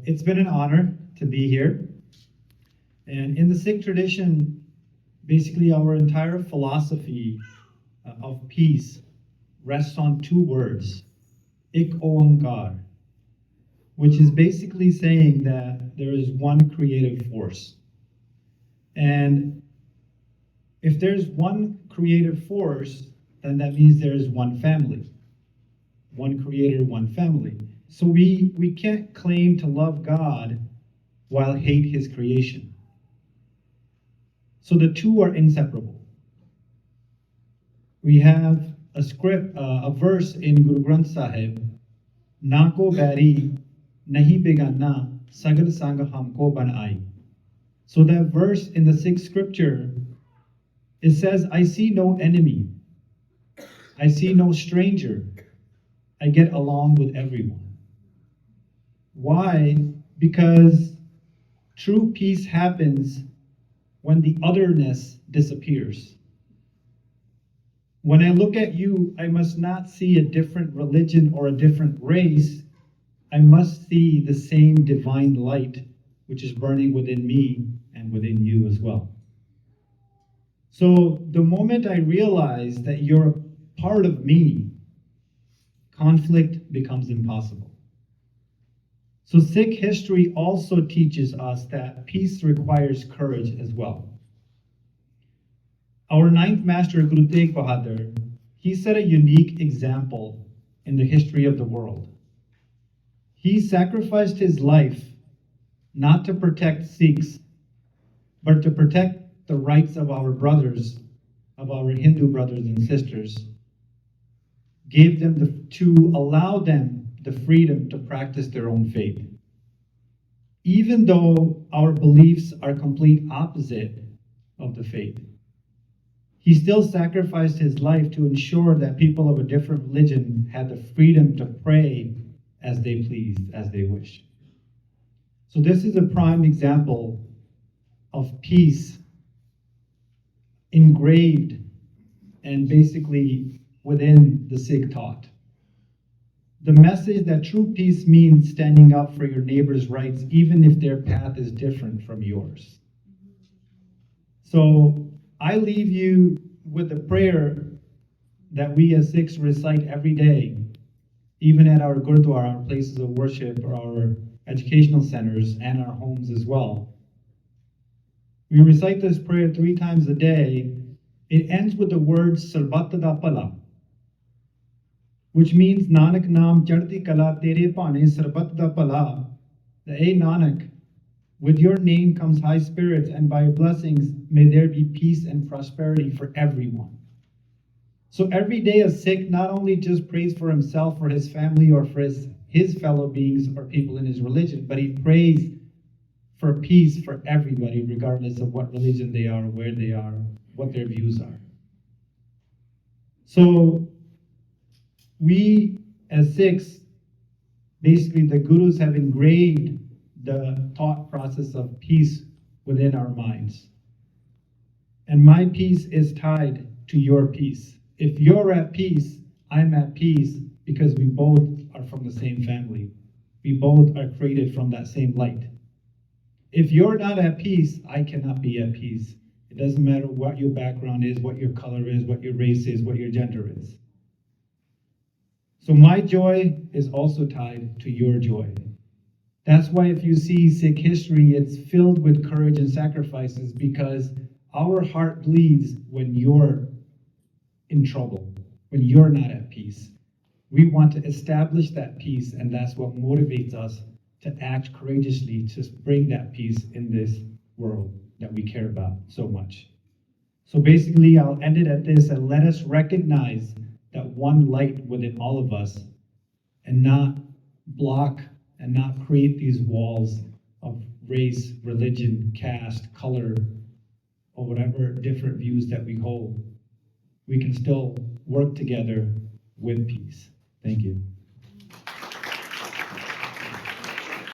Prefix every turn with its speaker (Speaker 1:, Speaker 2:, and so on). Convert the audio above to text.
Speaker 1: it's been an honor to be here. And in the Sikh tradition, basically our entire philosophy of peace rests on two words, Ik Oankar, which is basically saying that there is one creative force. And if there's one creative force, then that means there is one family. One creator, one family. So we can't claim to love God while hate his creation. So the two are inseparable. We have a verse in Guru Granth Sahib, Na ko bari nahi begana sagal sang humko banai. So that verse in the Sikh scripture, it says, I see no enemy, I see no stranger, I get along with everyone. Why? Because true peace happens when the otherness disappears. When I look at you, I must not see a different religion or a different race. I must see the same divine light which is burning within me and within you as well. So the moment I realize that you're a part of me, conflict becomes impossible. So Sikh history also teaches us that peace requires courage as well. Our ninth master, Guru Tegh Bahadur, he set a unique example in the history of the world. He sacrificed his life not to protect Sikhs, but to protect the rights of our brothers, of our Hindu brothers and sisters, gave them to allow them the freedom to practice their own faith. Even though our beliefs are complete opposite of the faith, he still sacrificed his life to ensure that people of a different religion had the freedom to pray as they pleased, as they wished. So this is a prime example of peace engraved and basically within the Sikh thought. The message that true peace means standing up for your neighbor's rights, even if their path is different from yours. So I leave you with a prayer that we as Sikhs recite every day, even at our gurdwara, our places of worship, or our educational centers, and our homes as well. We recite this prayer 3 times a day. It ends with the words Sarbat Da Bhala, which means Nanak Naam Chadhdi Kala Tere Pane Sarbat Da Bhala. Hey Nanak, with your name comes high spirits, and by your blessings may there be peace and prosperity for everyone. So every day a Sikh not only just prays for himself or his family or for his fellow beings or people in his religion, but he prays for peace for everybody, regardless of what religion they are, where they are, what their views are. So we as Sikhs, basically the gurus have engraved the thought process of peace within our minds. And my peace is tied to your peace. If you're at peace, I'm at peace, because we both are from the same family. We both are created from that same light. If you're not at peace, I cannot be at peace. It doesn't matter what your background is, what your color is, what your race is, what your gender is. So my joy is also tied to your joy. That's why if you see Sikh history, it's filled with courage and sacrifices, because our heart bleeds when you're in trouble, when you're not at peace. We want to establish that peace, and that's what motivates us to act courageously to bring that peace in this world that we care about so much. So basically, I'll end it at this, and let us recognize that one light within all of us, and not block and not create these walls of race, religion, caste, color, or whatever different views that we hold. We can still work together with peace. Thank you.